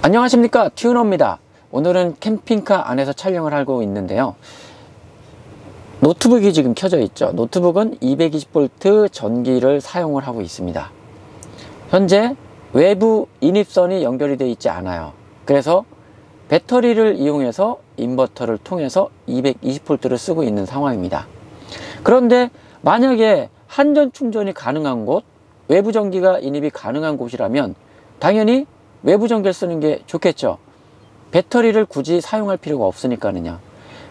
안녕하십니까, 튜너입니다. 오늘은 캠핑카 안에서 촬영을 하고 있는데요, 노트북이 지금 켜져 있죠. 노트북은 220V 전기를 사용을 하고 있습니다. 현재 외부 인입선이 연결이 되어 있지 않아요. 그래서 배터리를 이용해서 인버터를 통해서 220V를 쓰고 있는 상황입니다. 그런데 만약에 한전 충전이 가능한 곳, 외부 전기가 인입이 가능한 곳이라면 당연히 외부 전기를 쓰는 게 좋겠죠. 배터리를 굳이 사용할 필요가 없으니까는요.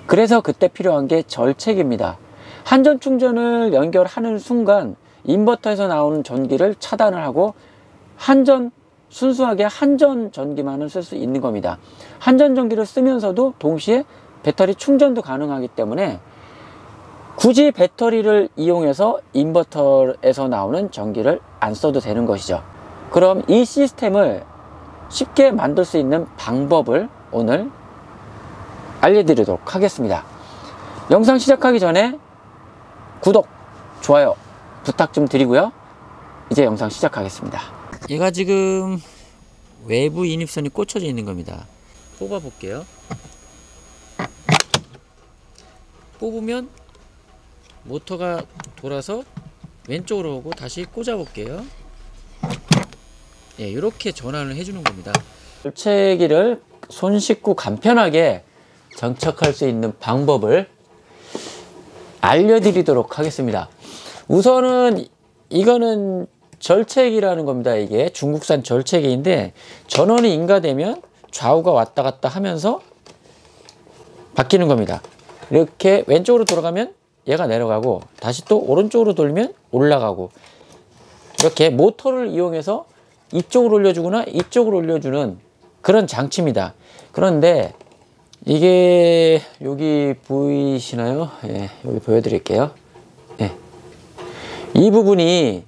그래서 그때 필요한 게 절책입니다. 한전 충전을 연결하는 순간 인버터에서 나오는 전기를 차단을 하고 순수하게 한전 전기만을 쓸 수 있는 겁니다. 한전 전기를 쓰면서도 동시에 배터리 충전도 가능하기 때문에 굳이 배터리를 이용해서 인버터에서 나오는 전기를 안 써도 되는 것이죠. 그럼 이 시스템을 쉽게 만들 수 있는 방법을 오늘 알려드리도록 하겠습니다. 영상 시작하기 전에 구독, 좋아요 부탁 좀 드리고요. 이제 영상 시작하겠습니다. 얘가 지금 외부 인입선이 꽂혀져 있는 겁니다. 뽑아 볼게요. 뽑으면 모터가 돌아서 왼쪽으로 오고 다시 꽂아 볼게요. 예, 이렇게 전환을 해주는 겁니다. 절체기를 손쉽고 간편하게 장착할 수 있는 방법을 알려드리도록 하겠습니다. 우선은 이거는 절체기라는 겁니다. 이게 중국산 절체기인데 전원이 인가되면 좌우가 왔다 갔다 하면서 바뀌는 겁니다. 이렇게 왼쪽으로 돌아가면 얘가 내려가고 다시 또 오른쪽으로 돌면 올라가고, 이렇게 모터를 이용해서 이쪽으로 올려주거나 이쪽으로 올려주는 그런 장치입니다. 그런데 이게 여기 보이시나요? 예, 여기 보여드릴게요. 예. 이 부분이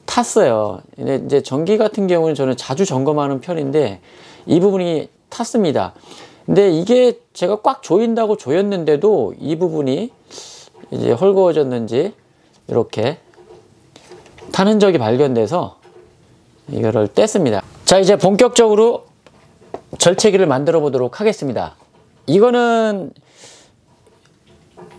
탔어요. 이제 전기 같은 경우는 저는 자주 점검하는 편인데 이 부분이 탔습니다. 근데 이게 제가 꽉 조인다고 조였는데도 이 부분이 이제 헐거워졌는지 이렇게 타는 적이 발견돼서 이거를 뗐습니다. 자, 이제 본격적으로 절체기를 만들어 보도록 하겠습니다. 이거는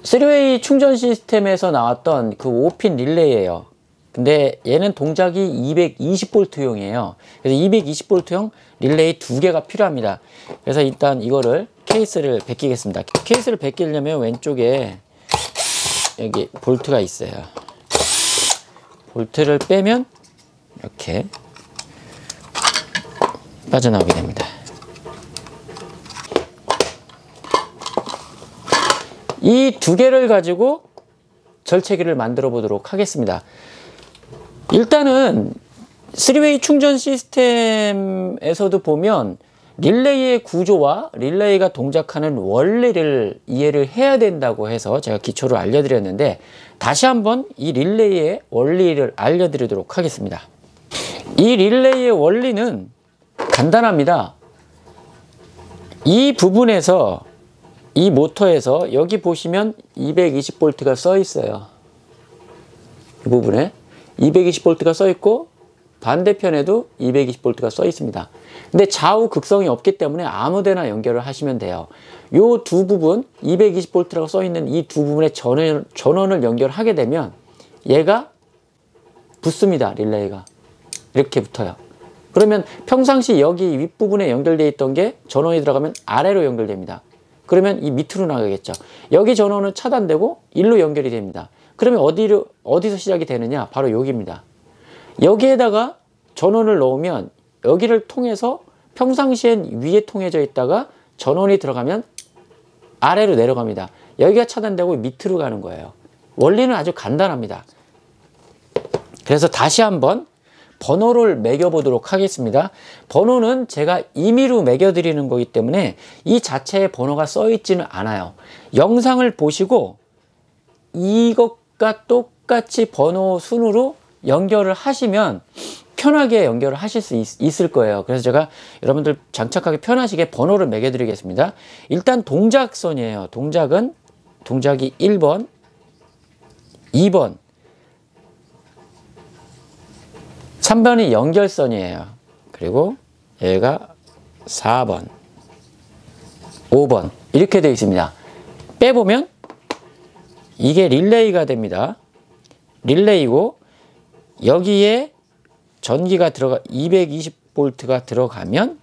3웨이 충전 시스템에서 나왔던 그 5핀 릴레이예요. 근데 얘는 동작이 220V용이에요. 그래서 220V용 릴레이 2개가 필요합니다. 그래서 일단 이거를 케이스를 벗기겠습니다. 케이스를 벗기려면 왼쪽에 여기 볼트가 있어요. 볼트를 빼면 이렇게 빠져나오게 됩니다. 이 2개를 가지고 절체기를 만들어 보도록 하겠습니다. 일단은 3웨이 충전 시스템에서도 보면 릴레이의 구조와 릴레이가 동작하는 원리를 이해를 해야 된다고 해서 제가 기초를 알려드렸는데, 다시 한번 이 릴레이의 원리를 알려드리도록 하겠습니다. 이 릴레이의 원리는 간단합니다. 이 부분에서, 이 모터에서 여기 보시면 220V가 써 있어요. 이 부분에 220V가 써 있고 반대편에도 220V가 써 있습니다. 근데 좌우 극성이 없기 때문에 아무데나 연결을 하시면 돼요. 요 두 부분, 220V라고 써 있는 이 두 부분의 전원을 연결하게 되면 얘가 붙습니다. 릴레이가 이렇게 붙어요. 그러면 평상시 여기 윗부분에 연결되어 있던 게 전원이 들어가면 아래로 연결됩니다. 그러면 이 밑으로 나가겠죠. 여기 전원은 차단되고 일로 연결이 됩니다. 그러면 어디서 시작이 되느냐? 바로 여기입니다. 여기에다가 전원을 넣으면 여기를 통해서 평상시엔 위에 통해져 있다가 전원이 들어가면 아래로 내려갑니다. 여기가 차단되고 밑으로 가는 거예요. 원리는 아주 간단합니다. 그래서 다시 한번 번호를 매겨 보도록 하겠습니다. 번호는 제가 임의로 매겨 드리는 거기 때문에 이 자체에 번호가 써 있지는 않아요. 영상을 보시고 이것과 똑같이 번호 순으로 연결을 하시면 편하게 연결을 하실 수 있을 거예요. 그래서 제가 여러분들 장착하기 편하시게 번호를 매겨 드리겠습니다. 일단 동작선이에요. 동작이 1번, 2번, 3번이 연결선이에요. 그리고 얘가 4번, 5번 이렇게 되어 있습니다. 빼보면 이게 릴레이가 됩니다. 릴레이고 여기에 전기가 들어가 220V가 들어가면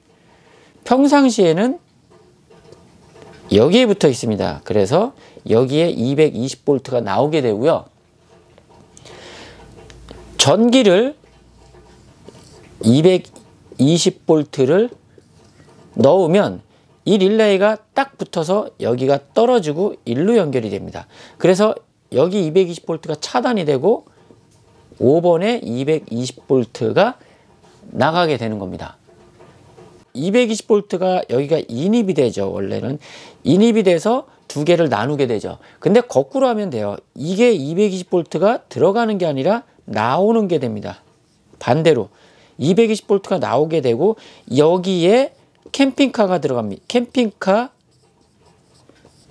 평상시에는 여기에 붙어 있습니다. 그래서 여기에 220V가 나오게 되고요. 전기를 220V를 넣으면 이 릴레이가 딱 붙어서 여기가 떨어지고 일로 연결이 됩니다. 그래서 여기 220V가 차단이 되고 5번에 220V가 나가게 되는 겁니다. 220V가 여기가 인입이 되죠. 원래는 인입이 돼서 두 개를 나누게 되죠. 근데 거꾸로 하면 돼요. 이게 220V가 들어가는 게 아니라 나오는 게 됩니다. 반대로 220V가 나오게 되고 여기에 캠핑카가 들어갑니다. 캠핑카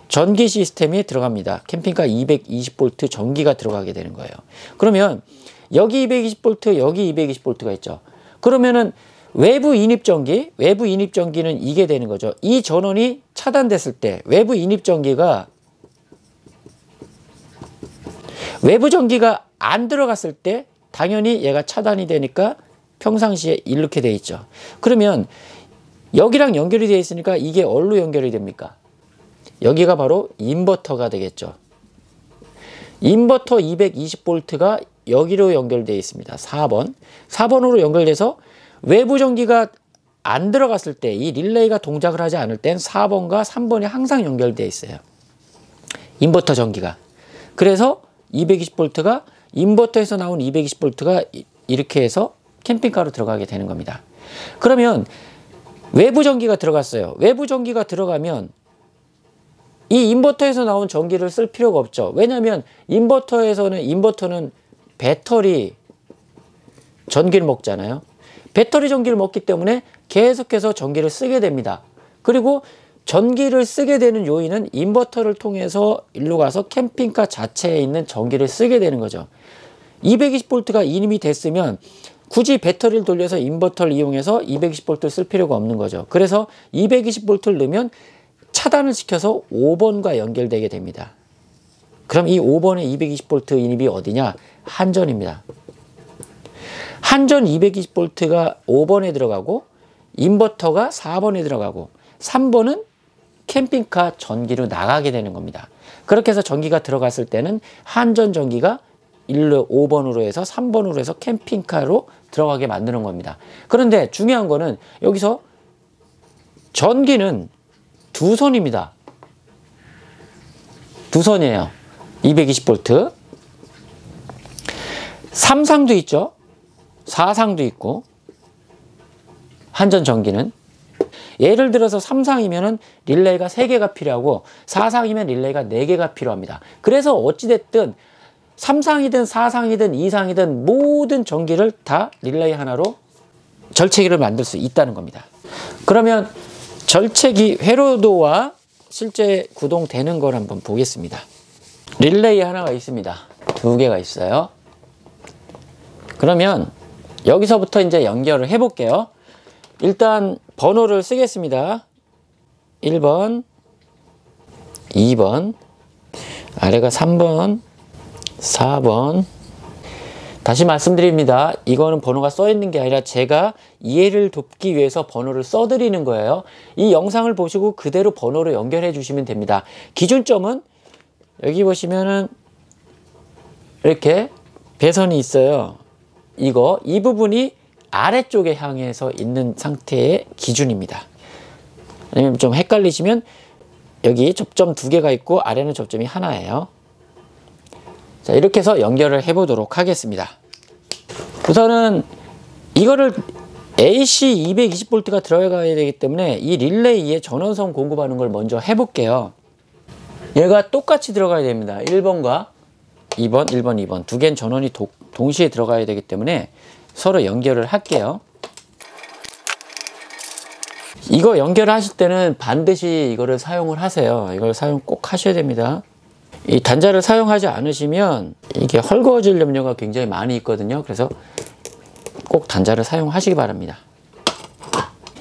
전기 시스템에 들어갑니다. 캠핑카 220V 전기가 들어가게 되는 거예요. 그러면 여기 220V, 여기 220V가 있죠. 그러면은 외부 인입 전기는 이게 되는 거죠. 이 전원이 차단됐을 때 외부 인입 전기가 외부 전기가 안 들어갔을 때 당연히 얘가 차단이 되니까 평상시에 이렇게 돼 있죠. 그러면 여기랑 연결이 되어 있으니까 이게 어디로 연결이 됩니까? 여기가 바로 인버터가 되겠죠. 인버터 220V가 여기로 연결되어 있습니다. 4번으로 연결돼서 외부 전기가 안 들어갔을 때 이 릴레이가 동작을 하지 않을 땐 4번과 3번이 항상 연결되어 있어요. 인버터 전기가. 그래서 220V가 인버터에서 나온 220V가 이렇게 해서 캠핑카로 들어가게 되는 겁니다. 그러면 외부 전기가 들어갔어요. 외부 전기가 들어가면 이 인버터에서 나온 전기를 쓸 필요가 없죠. 왜냐하면 인버터는 배터리 전기를 먹잖아요. 배터리 전기를 먹기 때문에 계속해서 전기를 쓰게 됩니다. 그리고 전기를 쓰게 되는 요인은 인버터를 통해서 일로 가서 캠핑카 자체에 있는 전기를 쓰게 되는 거죠. 220V가 인입이 됐으면 굳이 배터리를 돌려서 인버터를 이용해서 220V를 쓸 필요가 없는 거죠. 그래서 220V를 넣으면 차단을 시켜서 5번과 연결되게 됩니다. 그럼 이 5번의 220V 인입이 어디냐? 한전입니다. 한전 220V가 5번에 들어가고 인버터가 4번에 들어가고 3번은 캠핑카 전기로 나가게 되는 겁니다. 그렇게 해서 전기가 들어갔을 때는 한전 전기가 5번으로 해서 3번으로 해서 캠핑카로 들어가게 만드는 겁니다. 그런데 중요한 거는 여기서 전기는 두 선입니다. 두 선이에요. 220V. 3상도 있죠. 4상도 있고. 한전 전기는. 예를 들어서 3상이면 릴레이가 3개가 필요하고 4상이면 릴레이가 4개가 필요합니다. 그래서 어찌됐든 3상이든 4상이든 2상이든 모든 전기를 다 릴레이 하나로 절체기를 만들 수 있다는 겁니다. 그러면 절체기 회로도와 실제 구동되는 걸 한번 보겠습니다. 릴레이 하나가 있습니다. 2개가 있어요. 그러면 여기서부터 이제 연결을 해 볼게요. 일단 번호를 쓰겠습니다. 1번, 2번, 아래가 3번, 4번. 다시 말씀드립니다. 이거는 번호가 써 있는 게 아니라 제가 이해를 돕기 위해서 번호를 써 드리는 거예요. 이 영상을 보시고 그대로 번호로 연결해 주시면 됩니다. 기준점은 여기 보시면은 이렇게 배선이 있어요. 이 부분이 아래쪽에 향해서 있는 상태의 기준입니다. 아니면 좀 헷갈리시면 여기 접점 2개가 있고 아래는 접점이 하나예요. 자, 이렇게 해서 연결을 해 보도록 하겠습니다. 우선은 이거를 AC 220V가 들어가야 되기 때문에 이 릴레이에 전원선 공급하는 걸 먼저 해 볼게요. 얘가 똑같이 들어가야 됩니다. 1번과 2번, 1번, 2번 두 개는 전원이 동시에 들어가야 되기 때문에 서로 연결을 할게요. 이거 연결하실 때는 반드시 이거를 사용을 하세요. 이걸 사용 꼭 하셔야 됩니다. 이 단자를 사용하지 않으시면 이게 헐거워질 염려가 굉장히 많이 있거든요. 그래서 꼭 단자를 사용하시기 바랍니다.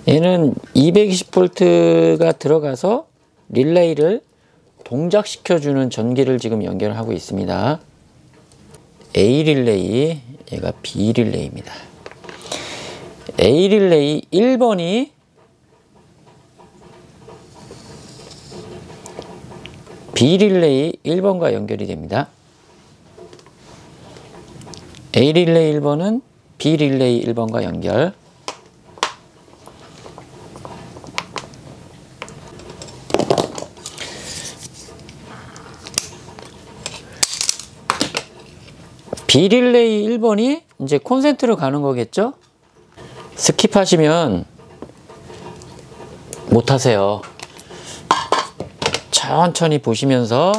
얘는 220V가 들어가서 릴레이를 동작시켜주는 전기를 지금 연결하고 있습니다. A 릴레이, 얘가 B 릴레이입니다. A 릴레이 1번이 B 릴레이 1번과 연결이 됩니다. A 릴레이 1번은 B 릴레이 1번과 연결. B 릴레이 1번이 이제 콘센트로 가는 거겠죠? 스킵하시면 못하세요. 천천히 보시면서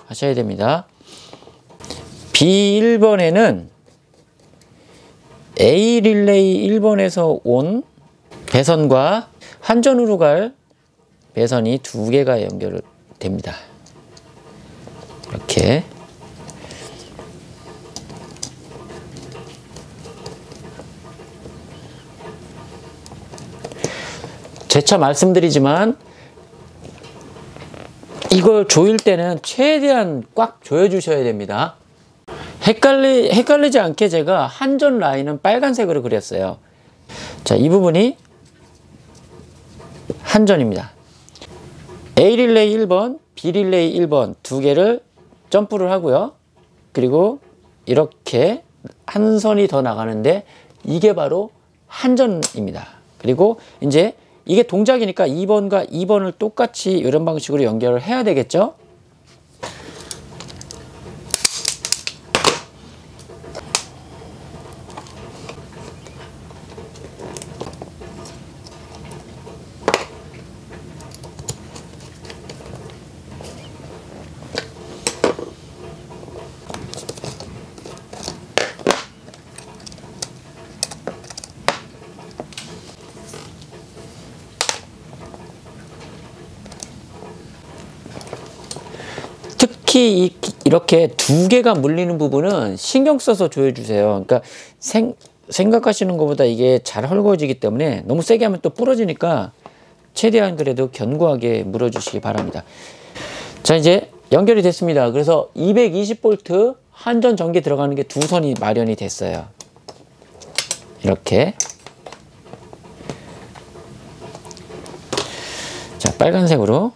하셔야 됩니다. B1번에는 A 릴레이 1번에서 온 배선과 한전으로 갈 배선이 두 개가 연결됩니다. 이렇게. 재차 말씀드리지만 이걸 조일 때는 최대한 꽉 조여 주셔야 됩니다. 헷갈리지 않게 제가 한전 라인은 빨간색으로 그렸어요. 자, 이 부분이 한전입니다. A 릴레이 1번, B 릴레이 1번 두 개를 점프를 하고요. 그리고 이렇게 한 선이 더 나가는데 이게 바로 한전입니다. 그리고 이제 이게 동작이니까 2번과 2번을 똑같이 이런 방식으로 연결을 해야 되겠죠? 특히 이렇게 두 개가 물리는 부분은 신경 써서 조여주세요. 그러니까 생각하시는 것보다 이게 잘 헐거워지기 때문에 너무 세게 하면 또 부러지니까 최대한 그래도 견고하게 물어주시기 바랍니다. 자, 이제 연결이 됐습니다. 그래서 220V 한전 전기 들어가는 게 두 선이 마련이 됐어요. 이렇게. 자, 빨간색으로.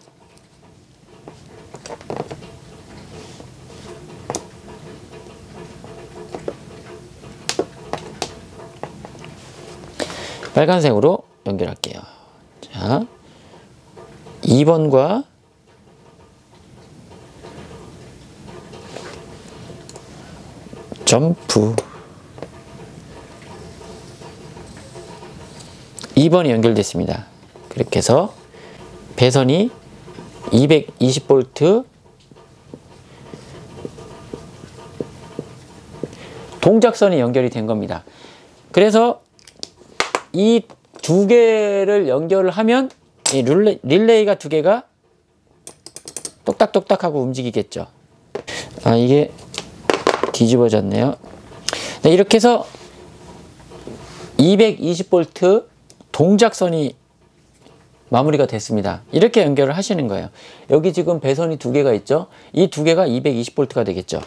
빨간색으로 연결할게요. 자, 2번과 점프. 2번이 연결됐습니다. 그렇게 해서 배선이 220V 동작선이 연결이 된 겁니다. 그래서 이 두 개를 연결을 하면 이 릴레이가 두 개가 똑딱똑딱 하고 움직이겠죠. 아, 이게 뒤집어졌네요. 네, 이렇게 해서 220V 동작선이 마무리가 됐습니다. 이렇게 연결을 하시는 거예요. 여기 지금 배선이 두 개가 있죠. 이 두 개가 220V가 되겠죠.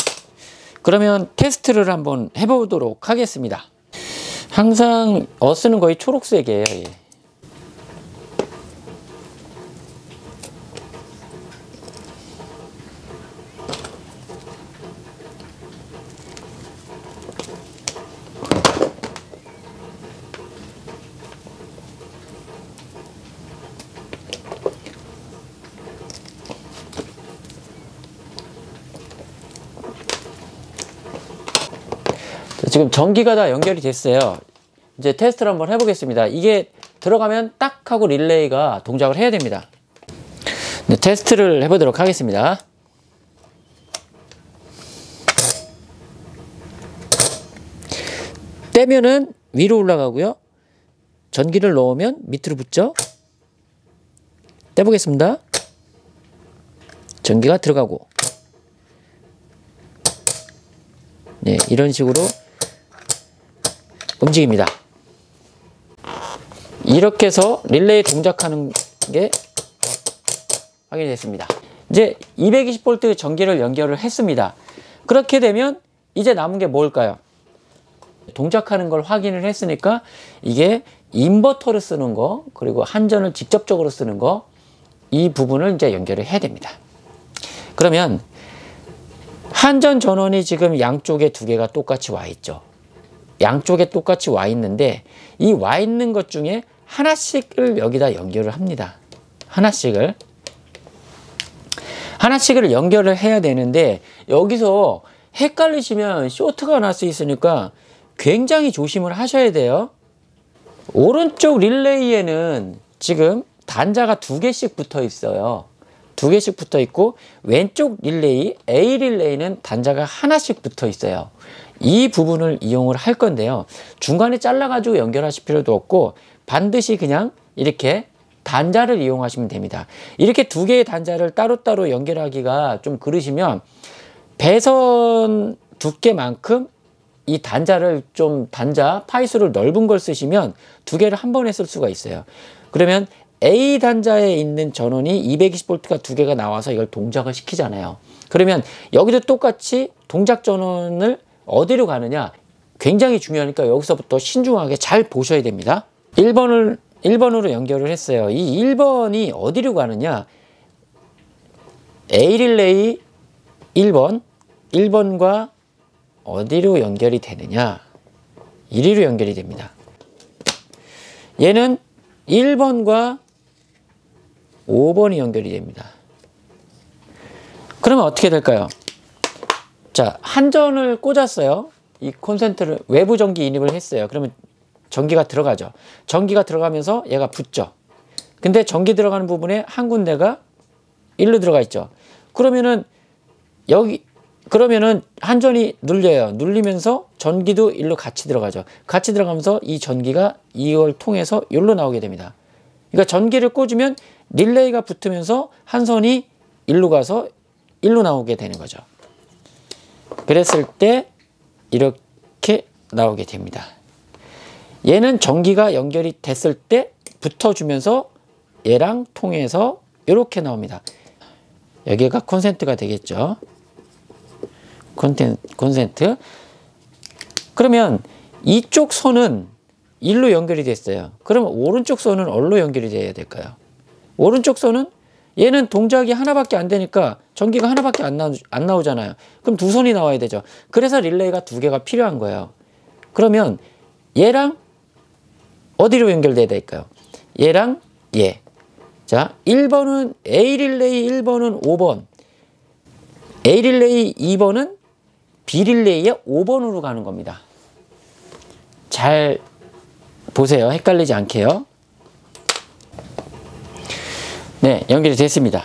그러면 테스트를 한번 해보도록 하겠습니다. 항상 어스는 거의 초록색이에요. 예. 지금 전기가 다 연결이 됐어요. 이제 테스트를 한번 해보겠습니다. 이게 들어가면 딱 하고 릴레이가 동작을 해야 됩니다. 네, 테스트를 해보도록 하겠습니다. 떼면은 위로 올라가고요. 전기를 넣으면 밑으로 붙죠. 떼보겠습니다. 전기가 들어가고, 네, 이런 식으로 움직입니다. 이렇게 해서 릴레이 동작하는 게 확인이 됐습니다. 이제 220V 전기를 연결을 했습니다. 그렇게 되면 이제 남은 게 뭘까요? 동작하는 걸 확인을 했으니까 이게 인버터를 쓰는 거, 그리고 한전을 직접적으로 쓰는 거, 이 부분을 이제 연결을 해야 됩니다. 그러면 한전 전원이 지금 양쪽에 두 개가 똑같이 와 있죠. 양쪽에 똑같이 와 있는데 이 와 있는 것 중에 하나씩을 여기다 연결을 합니다. 하나씩을 연결을 해야 되는데 여기서 헷갈리시면 쇼트가 날 수 있으니까 굉장히 조심을 하셔야 돼요. 오른쪽 릴레이에는 지금 단자가 두 개씩 붙어 있어요. 두 개씩 붙어 있고 왼쪽 릴레이 A 릴레이는 단자가 하나씩 붙어 있어요. 이 부분을 이용을 할 건데요. 중간에 잘라 가지고 연결하실 필요도 없고 반드시 그냥 이렇게 단자를 이용하시면 됩니다. 이렇게 두 개의 단자를 따로따로 연결하기가 좀 그러시면 배선 두께만큼 이 단자를 좀 단자 파이수를 넓은 걸 쓰시면 두 개를 한 번에 쓸 수가 있어요. 그러면 A 단자에 있는 전원이 220V가 두 개가 나와서 이걸 동작을 시키잖아요. 그러면 여기도 똑같이 동작 전원을 어디로 가느냐 굉장히 중요하니까 여기서부터 신중하게 잘 보셔야 됩니다. 1번으로 연결을 했어요. 이 1번이 어디로 가느냐, A 릴레이 1번과 어디로 연결이 되느냐, 이리로 연결이 됩니다. 얘는 1번과 5번이 연결이 됩니다. 그러면 어떻게 될까요? 자, 한전을 꽂았어요. 이 콘센트를 외부 전기 인입을 했어요. 그러면 전기가 들어가죠. 전기가 들어가면서 얘가 붙죠. 근데 전기 들어가는 부분에 한 군데가 일로 들어가 있죠. 그러면은 한전이 눌려요. 눌리면서 전기도 일로 같이 들어가죠. 같이 들어가면서 이 전기가 이걸 통해서 일로 나오게 됩니다. 그러니까 전기를 꽂으면 릴레이가 붙으면서 한 선이 일로 가서 일로 나오게 되는 거죠. 그랬을 때 이렇게 나오게 됩니다. 얘는 전기가 연결이 됐을 때 붙어주면서 얘랑 통해서 이렇게 나옵니다. 여기가 콘센트가 되겠죠. 콘센트. 그러면 이쪽 선은 일로 연결이 됐어요. 그러면 오른쪽 선은 어디로 연결이 돼야 될까요? 오른쪽 선은 얘는 동작이 하나밖에 안 되니까 전기가 하나밖에 안 나오잖아요. 그럼 두 선이 나와야 되죠. 그래서 릴레이가 두 개가 필요한 거예요. 그러면 얘랑 어디로 연결돼야 될까요? 얘랑 얘. 자, 1번은 A 릴레이 1번은 5번. A 릴레이 2번은 B 릴레이의 5번으로 가는 겁니다. 잘 보세요. 헷갈리지 않게요. 네, 연결이 됐습니다.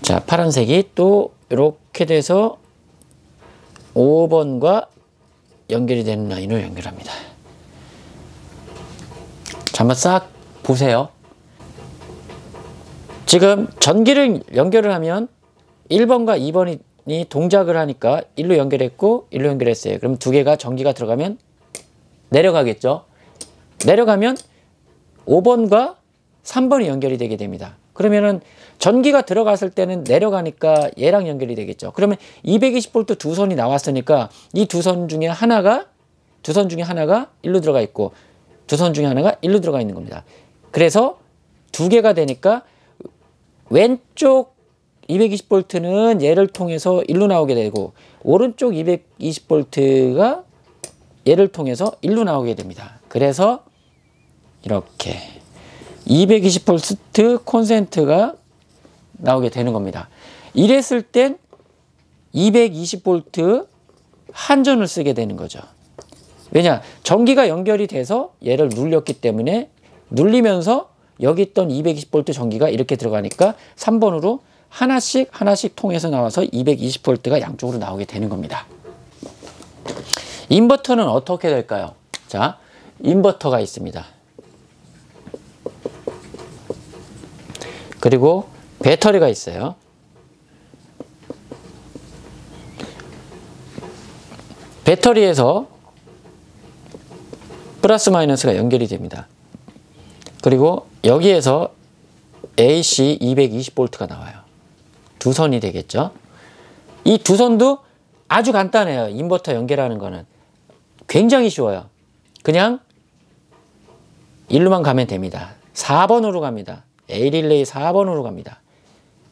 자, 파란색이 또 이렇게 돼서 5번과 연결이 되는 라인을 연결합니다. 자, 한번 싹 보세요. 지금 전기를 연결을 하면 1번과 2번이 동작을 하니까 일로 연결했고 일로 연결했어요. 그럼 두 개가 전기가 들어가면 내려가겠죠. 내려가면 5번과 3번이 연결이 되게 됩니다. 그러면은 전기가 들어갔을 때는 내려가니까 얘랑 연결이 되겠죠. 그러면 220V 두 선이 나왔으니까 이 두 선 중에 하나가 일로 들어가 있고 두 선 중에 하나가 일로 들어가 있는 겁니다. 그래서 두 개가 되니까 왼쪽 220V는 얘를 통해서 일로 나오게 되고 오른쪽 220V가 얘를 통해서 일로 나오게 됩니다. 그래서 이렇게 220V 콘센트가 나오게 되는 겁니다. 이랬을 땐 220V 한전을 쓰게 되는 거죠. 왜냐? 전기가 연결이 돼서 얘를 눌렸기 때문에 눌리면서 여기 있던 220V 전기가 이렇게 들어가니까 3번으로 하나씩 통해서 나와서 220V가 양쪽으로 나오게 되는 겁니다. 인버터는 어떻게 될까요? 자, 인버터가 있습니다. 그리고 배터리가 있어요. 배터리에서 플러스 마이너스가 연결이 됩니다. 그리고 여기에서 AC 220V가 나와요. 두 선이 되겠죠. 이 두 선도 아주 간단해요. 인버터 연결하는 거는 굉장히 쉬워요. 그냥 일로만 가면 됩니다. 4번으로 갑니다. A 릴레이 4번으로 갑니다.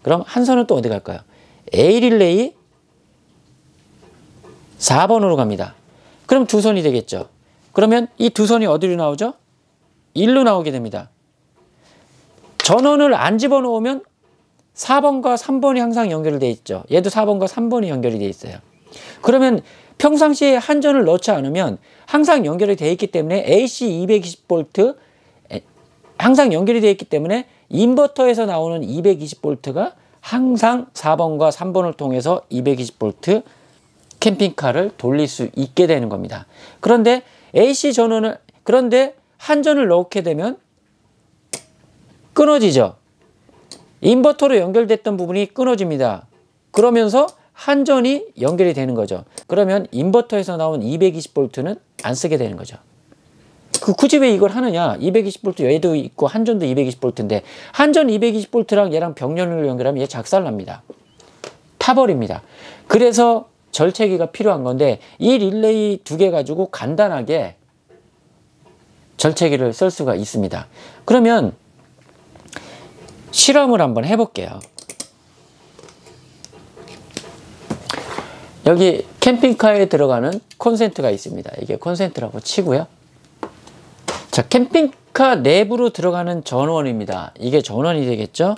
그럼 한 선은 또 어디 갈까요? A 릴레이 4번으로 갑니다. 그럼 두 선이 되겠죠. 그러면 이 두 선이 어디로 나오죠? 1로 나오게 됩니다. 전원을 안 집어넣으면 4번과 3번이 항상 연결이 되어 있죠. 얘도 4번과 3번이 연결이 되어 있어요. 그러면 평상시에 한전을 넣지 않으면 항상 연결이 되어 있기 때문에 AC 220V 항상 연결이 되어 있기 때문에 인버터에서 나오는 220V가 항상 4번과 3번을 통해서 220V 캠핑카를 돌릴 수 있게 되는 겁니다. 그런데 그런데 한전을 넣게 되면 끊어지죠. 인버터로 연결됐던 부분이 끊어집니다. 그러면서 한전이 연결이 되는 거죠. 그러면 인버터에서 나온 220V는 안 쓰게 되는 거죠. 굳이 왜 이걸 하느냐? 220V 얘도 있고 한전도 220V인데 한전 220V랑 얘랑 병렬을 연결하면 얘 작살납니다. 타버립니다. 그래서 절체기가 필요한 건데 이 릴레이 두 개 가지고 간단하게 절체기를 쓸 수가 있습니다. 그러면 실험을 한번 해볼게요. 여기 캠핑카에 들어가는 콘센트가 있습니다. 이게 콘센트라고 치고요. 자, 캠핑카 내부로 들어가는 전원입니다. 이게 전원이 되겠죠?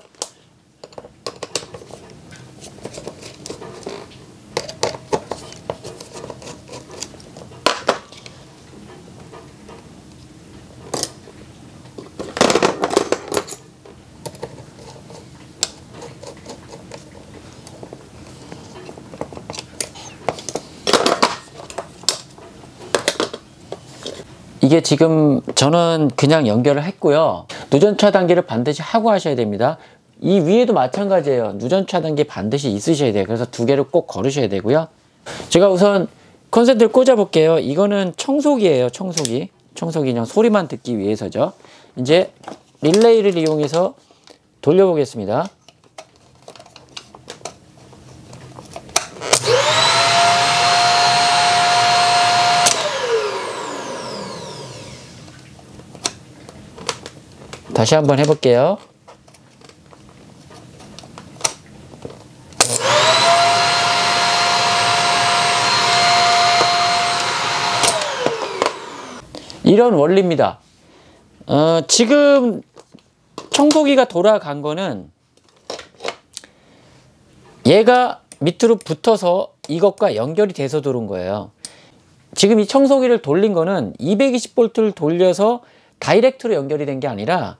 이게 지금 저는 그냥 연결을 했고요. 누전 차단기를 반드시 하고 하셔야 됩니다. 이 위에도 마찬가지예요. 누전 차단기 반드시 있으셔야 돼요. 그래서 두 개를 꼭 걸으셔야 되고요. 제가 우선 콘센트를 꽂아 볼게요. 이거는 청소기예요. 청소기 그냥 소리만 듣기 위해서죠. 이제 릴레이를 이용해서 돌려보겠습니다. 다시 한번 해볼게요. 이런 원리입니다. 지금 청소기가 돌아간 거는 얘가 밑으로 붙어서 이것과 연결이 돼서 돌은 거예요. 지금 이 청소기를 돌린 거는 220V를 돌려서 다이렉트로 연결이 된 게 아니라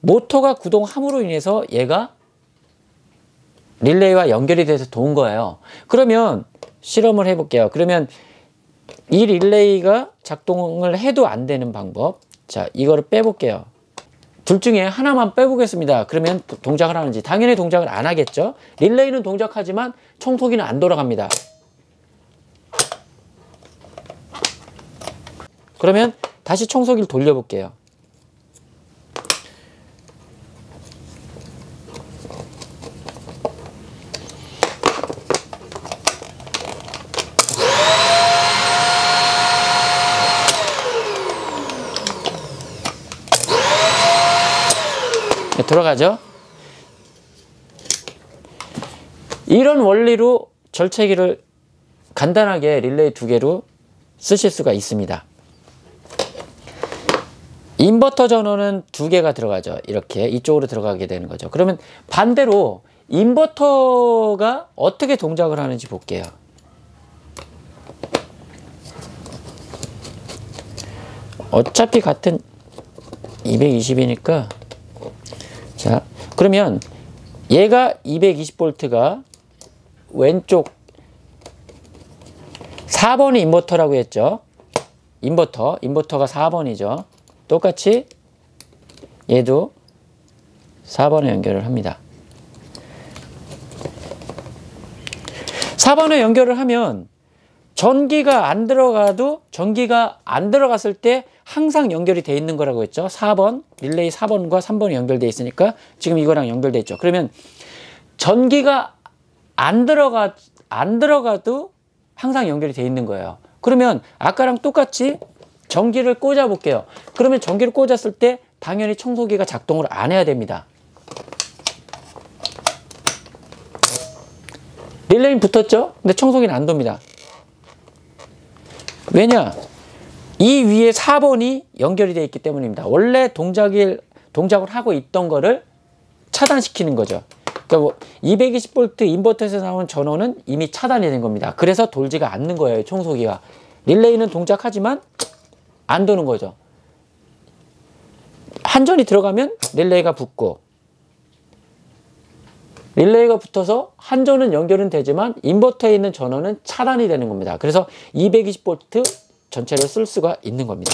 모터가 구동함으로 인해서 얘가 릴레이와 연결이 돼서 돈 거예요. 그러면 실험을 해볼게요. 그러면 이 릴레이가 작동을 해도 안 되는 방법. 자, 이거를 빼볼게요. 둘 중에 하나만 빼보겠습니다. 그러면 동작을 하는지. 당연히 동작을 안 하겠죠. 릴레이는 동작하지만 청소기는 안 돌아갑니다. 그러면 다시 청소기를 돌려볼게요. 돌아가죠. 이런 원리로 절체기를 간단하게 릴레이 두 개로 쓰실 수가 있습니다. 인버터 전원은 두 개가 들어가죠. 이렇게 이쪽으로 들어가게 되는 거죠. 그러면 반대로 인버터가 어떻게 동작을 하는지 볼게요. 어차피 같은 220이니까 자, 그러면 얘가 220V가 왼쪽 4번이 인버터라고 했죠. 인버터가 4번이죠. 똑같이 얘도 4번에 연결을 합니다. 4번에 연결을 하면 전기가 안 들어갔을 때 항상 연결이 돼 있는 거라고 했죠. 4번, 릴레이 4번과 3번이 연결돼 있으니까 지금 이거랑 연결돼 있죠. 그러면 전기가 안 들어가도 항상 연결이 돼 있는 거예요. 그러면 아까랑 똑같이 전기를 꽂아 볼게요. 그러면 전기를 꽂았을 때 당연히 청소기가 작동을 안 해야 됩니다. 릴레이는 붙었죠? 근데 청소기는 안 돕니다. 왜냐? 이 위에 4번이 연결이 되어 있기 때문입니다. 원래 동작을 하고 있던 거를 차단시키는 거죠. 그러니까 220V 인버터에서 나오는 전원은 이미 차단이 된 겁니다. 그래서 돌지가 않는 거예요, 청소기가. 릴레이는 동작하지만 안 도는 거죠. 한전이 들어가면 릴레이가 붙고, 릴레이가 붙어서 한전은 연결은 되지만 인버터에 있는 전원은 차단이 되는 겁니다. 그래서 220V 전체를 쓸 수가 있는 겁니다.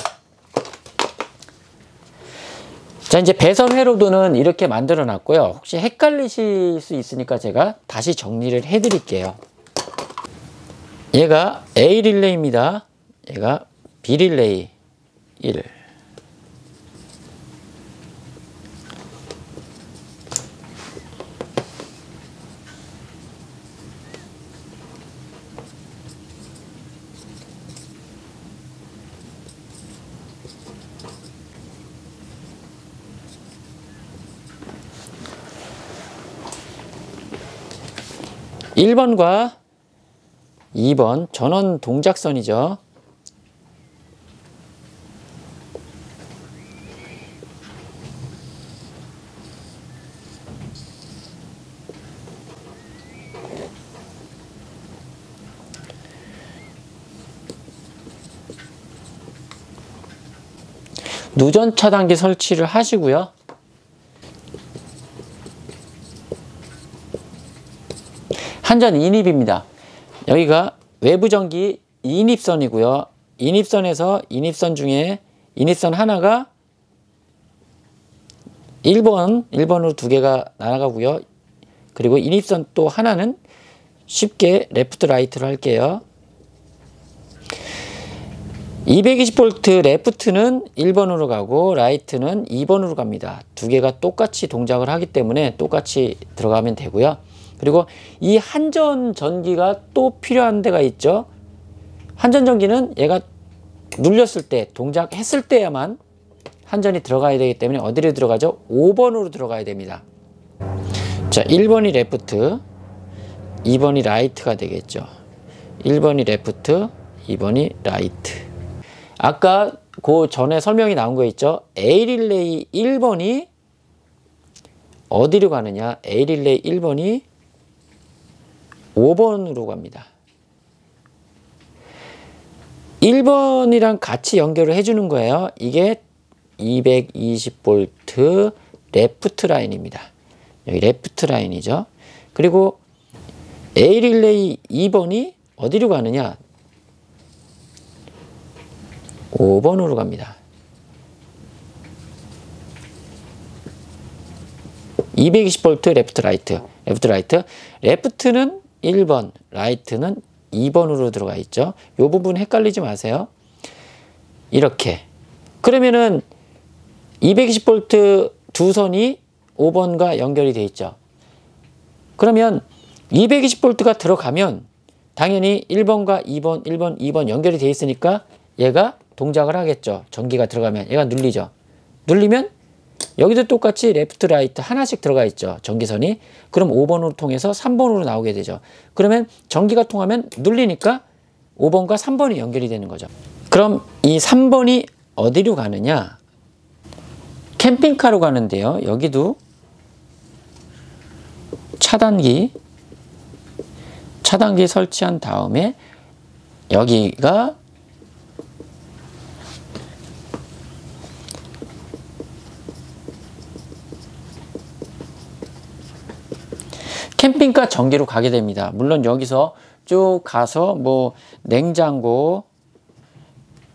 자, 이제 배선 회로도는 이렇게 만들어 놨고요. 혹시 헷갈리실 수 있으니까 제가 다시 정리를 해 드릴게요. 얘가 A 릴레이입니다. 얘가 B 릴레이 1. 1번과 2번 전원 동작선이죠. 누전 차단기 설치를 하시고요. 한전 인입입니다. 여기가 외부 전기 인입선이고요. 인입선에서 인입선 중에 인입선 하나가 1번으로 두 개가 날아가고요. 그리고 인입선 또 하나는 쉽게 레프트 라이트로 할게요. 220V 레프트는 1번으로 가고 라이트는 2번으로 갑니다. 두 개가 똑같이 동작을 하기 때문에 똑같이 들어가면 되고요. 그리고 이 한전 전기가 또 필요한 데가 있죠. 한전 전기는 얘가 눌렸을 때, 동작했을 때야만 한전이 들어가야 되기 때문에 어디로 들어가죠? 5번으로 들어가야 됩니다. 자, 1번이 레프트, 2번이 라이트가 되겠죠. 1번이 레프트, 2번이 라이트. 아까 그 전에 설명이 나온 거 있죠. A 릴레이 1번이 어디로 가느냐? A 릴레이 1번이 5번으로 갑니다. 1번이랑 같이 연결을 해주는 거예요. 이게 220V 레프트 라인입니다. 여기 레프트 라인이죠. 그리고 A 릴레이 2번이 어디로 가느냐? 5번으로 갑니다. 220V 레프트 라이트. 레프트는 1번, 라이트는 2번으로 들어가 있죠. 이 부분 헷갈리지 마세요. 이렇게. 그러면은 220V 두 선이 5번과 연결이 돼 있죠. 그러면 220V가 들어가면 당연히 1번과 2번, 1번, 2번 연결이 돼 있으니까 얘가 동작을 하겠죠. 전기가 들어가면 얘가 눌리죠. 눌리면 여기도 똑같이 레프트 라이트 하나씩 들어가 있죠. 전기선이. 그럼 5번으로 통해서 3번으로 나오게 되죠. 그러면 전기가 통하면 눌리니까 5번과 3번이 연결이 되는 거죠. 그럼 이 3번이 어디로 가느냐? 캠핑카로 가는데요. 여기도 차단기 설치한 다음에 여기가 캠핑카 전기로 가게 됩니다. 물론 여기서 쭉 가서 뭐 냉장고,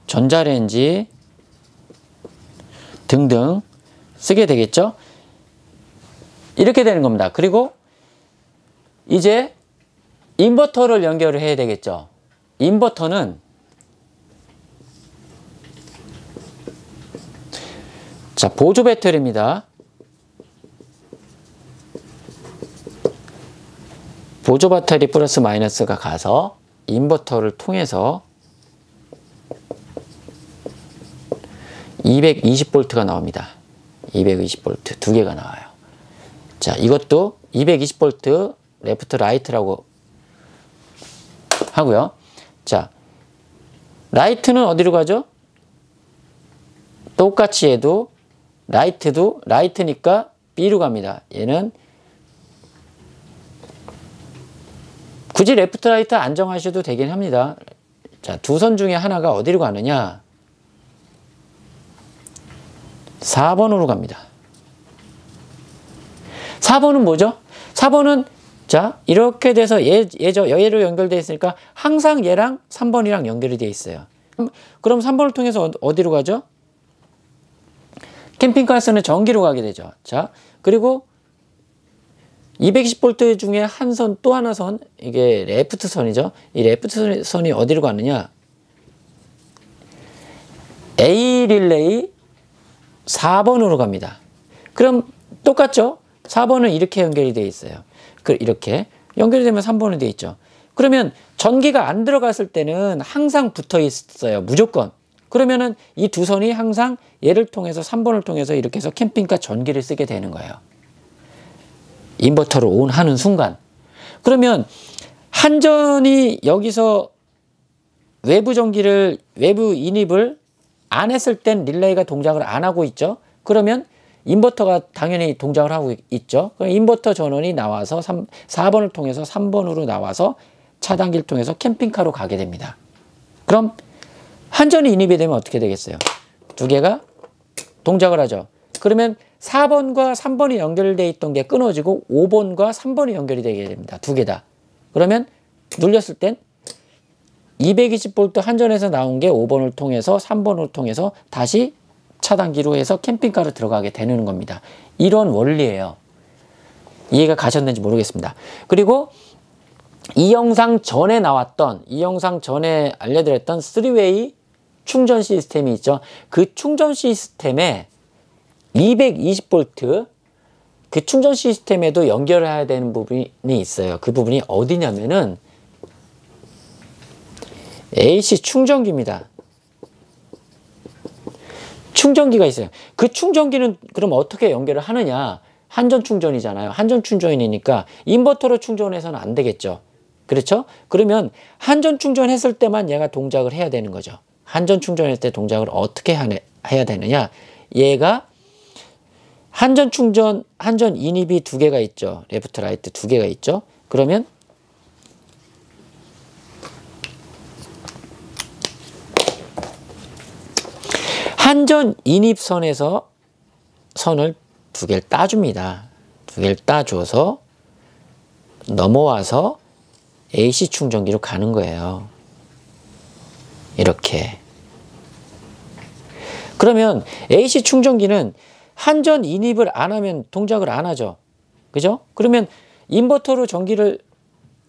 전자레인지 등등 쓰게 되겠죠. 이렇게 되는 겁니다. 그리고 이제 인버터를 연결을 해야 되겠죠. 인버터는 자, 보조 배터리입니다. 보조 배터리 플러스 마이너스가 가서 인버터를 통해서 220V가 나옵니다. 220V 두 개가 나와요. 자, 이것도 220V 레프트 라이트라고 하고요. 자, 라이트는 어디로 가죠? 똑같이 해도 라이트도 라이트니까 B로 갑니다. 얘는 굳이 레프트 라이트 안 정하셔도 되긴 합니다. 자, 두 선 중에 하나가 어디로 가느냐? 4번으로 갑니다. 4번은 뭐죠? 4번은 자, 이렇게 돼서 얘로 연결되어 있으니까 항상 얘랑 3번이랑 연결이 되어 있어요. 그럼 3번을 통해서 어디로 가죠? 캠핑카에서는 전기로 가게 되죠. 자, 그리고 220V 중에 한 선, 또 하나 선, 이게 레프트 선이죠. 이 레프트 선이 어디로 가느냐? A 릴레이 4번으로 갑니다. 그럼 똑같죠? 4번은 이렇게 연결이 되어 있어요. 이렇게 연결이 되면 3번이 되어 있죠. 그러면 전기가 안 들어갔을 때는 항상 붙어 있어요. 무조건. 그러면은 이 두 선이 항상 얘를 통해서 3번을 통해서 이렇게 해서 캠핑카 전기를 쓰게 되는 거예요. 인버터를 온 하는 순간. 그러면 한전이 여기서 외부 전기를, 외부 인입을 안 했을 땐 릴레이가 동작을 안 하고 있죠. 그러면 인버터가 당연히 동작을 하고 있죠. 그럼 인버터 전원이 나와서 4번을 통해서 3번으로 나와서 차단기를 통해서 캠핑카로 가게 됩니다. 그럼 한전이 인입이 되면 어떻게 되겠어요? 두 개가 동작을 하죠. 그러면 4번과 3번이 연결되어 있던 게 끊어지고 5번과 3번이 연결이 되게 됩니다. 두 개 다. 그러면 눌렸을 땐 220V 한전에서 나온 게 5번을 통해서 3번을 통해서 다시 차단기로 해서 캠핑카로 들어가게 되는 겁니다. 이런 원리예요. 이해가 가셨는지 모르겠습니다. 그리고 이 영상 전에 나왔던, 이 영상 전에 알려드렸던 3웨이 충전 시스템이 있죠. 그 충전 시스템에 220V 그 충전 시스템에도 연결해야 되는 부분이 있어요. 그 부분이 어디냐면은 AC 충전기입니다. 충전기가 있어요. 그 충전기는 그럼 어떻게 연결을 하느냐? 한전 충전이잖아요. 한전 충전이니까 인버터로 충전해서는 안 되겠죠. 그렇죠? 그러면 한전 충전했을 때만 얘가 동작을 해야 되는 거죠. 한전 충전할 때 동작을 어떻게 해야 되느냐? 얘가 한전 충전, 한전 인입이 두 개가 있죠. 레프트, 라이트 두 개가 있죠. 그러면 한전 인입선에서 선을 두 개를 따줍니다. 두 개를 따줘서 넘어와서 AC 충전기로 가는 거예요. 이렇게. 그러면 AC 충전기는 한전 인입을 안 하면 동작을 안 하죠. 그죠? 그러면 인버터로 전기를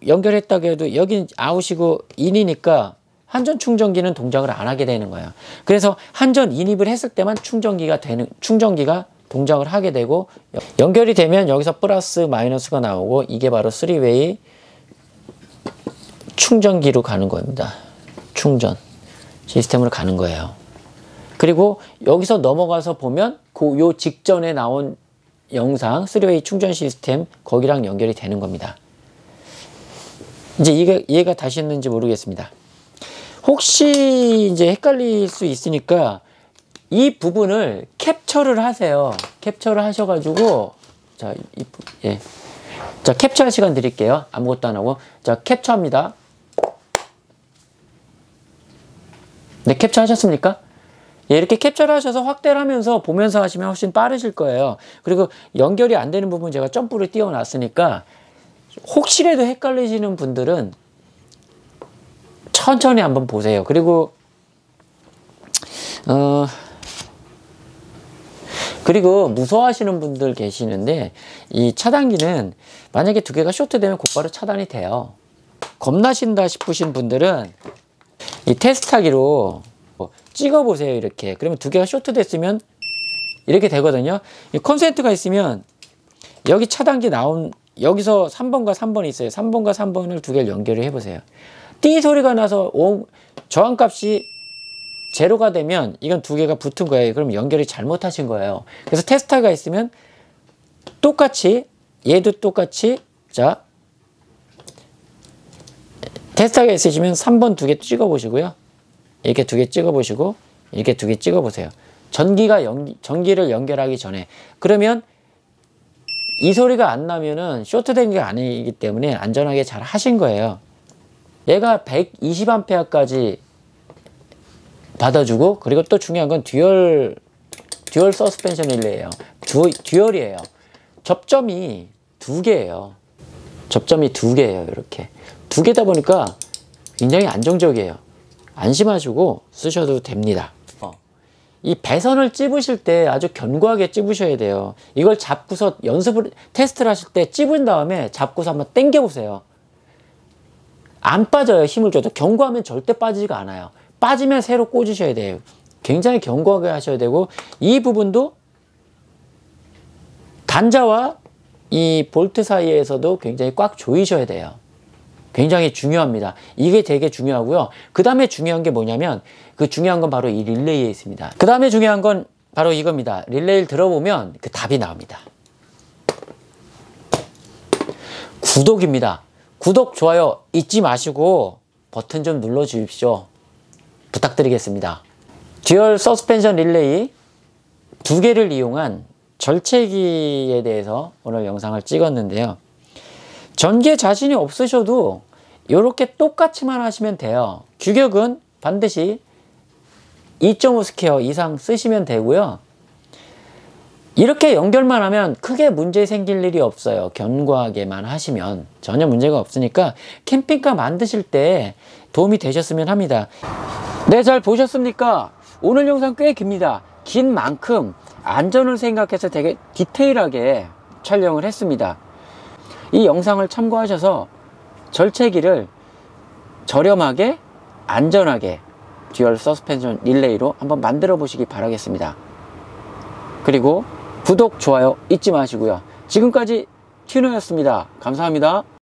연결했다고 해도 여기는 아웃이고 인이니까 한전 충전기는 동작을 안 하게 되는 거예요. 그래서 한전 인입을 했을 때만 충전기가 동작을 하게 되고, 연결이 되면 여기서 플러스 마이너스가 나오고, 이게 바로 3웨이 충전기로 가는 겁니다. 충전 시스템으로 가는 거예요. 그리고 여기서 넘어가서 보면 요 직전에 나온 영상 3웨이 충전 시스템 거기랑 연결이 되는 겁니다. 이제 이해가 다시 했는지 모르겠습니다. 혹시 이제 헷갈릴 수 있으니까 이 부분을 캡처를 하세요. 캡처를 하셔가지고 자, 자, 캡처할 시간 드릴게요. 아무것도 안 하고. 자, 캡처합니다. 네, 캡처하셨습니까? 예, 이렇게 캡처를 하셔서 확대를 하면서 보면서 하시면 훨씬 빠르실 거예요. 그리고 연결이 안 되는 부분 제가 점프를 띄워놨으니까 혹시라도 헷갈리시는 분들은 천천히 한번 보세요. 그리고 무서워하시는 분들 계시는데, 이 차단기는 만약에 두 개가 쇼트되면 곧바로 차단이 돼요. 겁나신다 싶으신 분들은 이 테스트하기로 찍어 보세요. 이렇게. 그러면 두 개가 쇼트 됐으면 이렇게 되거든요. 이 콘센트가 있으면 여기 차단기 나온 여기서 3번과 3번이 있어요. 3번과 3번을 두 개를 연결을 해보세요. 띠 소리가 나서 저항값이 제로가 되면 이건 두 개가 붙은 거예요. 그럼 연결이 잘못하신 거예요. 그래서 테스터가 있으면 똑같이 얘도 똑같이 자 테스터가 있으시면 3번 두 개 찍어 보시고요. 이렇게 두 개 찍어 보시고 이렇게 두 개 찍어 보세요. 전기를 연결하기 전에. 그러면 이 소리가 안 나면은 쇼트된 게 아니기 때문에 안전하게 잘 하신 거예요. 얘가 120A까지 받아주고, 그리고 또 중요한 건 듀얼 서스펜션 릴레이예요. 듀얼이에요. 접점이 두 개예요. 접점이 두 개예요. 이렇게 두 개다 보니까 굉장히 안정적이에요. 안심하시고 쓰셔도 됩니다. 이 배선을 찝으실 때 아주 견고하게 찝으셔야 돼요. 이걸 잡고서 테스트를 하실 때 찝은 다음에 잡고서 한번 당겨 보세요. 안 빠져요. 힘을 줘도. 견고하면 절대 빠지지가 않아요. 빠지면 새로 꽂으셔야 돼요. 굉장히 견고하게 하셔야 되고, 이 부분도 단자와 이 볼트 사이에서도 굉장히 꽉 조이셔야 돼요. 굉장히 중요합니다. 이게 되게 중요하고요. 그 다음에 중요한 게 뭐냐면, 그 중요한 건 바로 이 릴레이에 있습니다. 그 다음에 중요한 건 바로 이겁니다. 릴레이를 들어보면 그 답이 나옵니다. 구독입니다. 구독, 좋아요 잊지 마시고 버튼 좀 눌러 주십시오. 부탁드리겠습니다. 듀얼 서스펜션 릴레이 두 개를 이용한 절체기에 대해서 오늘 영상을 찍었는데요. 전기에 자신이 없으셔도 이렇게 똑같이만 하시면 돼요. 규격은 반드시 2.5 스퀘어 이상 쓰시면 되고요. 이렇게 연결만 하면 크게 문제 생길 일이 없어요. 견고하게만 하시면 전혀 문제가 없으니까 캠핑카 만드실 때 도움이 되셨으면 합니다. 네, 잘 보셨습니까? 오늘 영상 꽤 깁니다. 긴 만큼 안전을 생각해서 되게 디테일하게 촬영을 했습니다. 이 영상을 참고하셔서 절체기를 저렴하게 안전하게 듀얼 서스펜션 릴레이로 한번 만들어 보시기 바라겠습니다. 그리고 구독, 좋아요 잊지 마시고요. 지금까지 튜너였습니다. 감사합니다.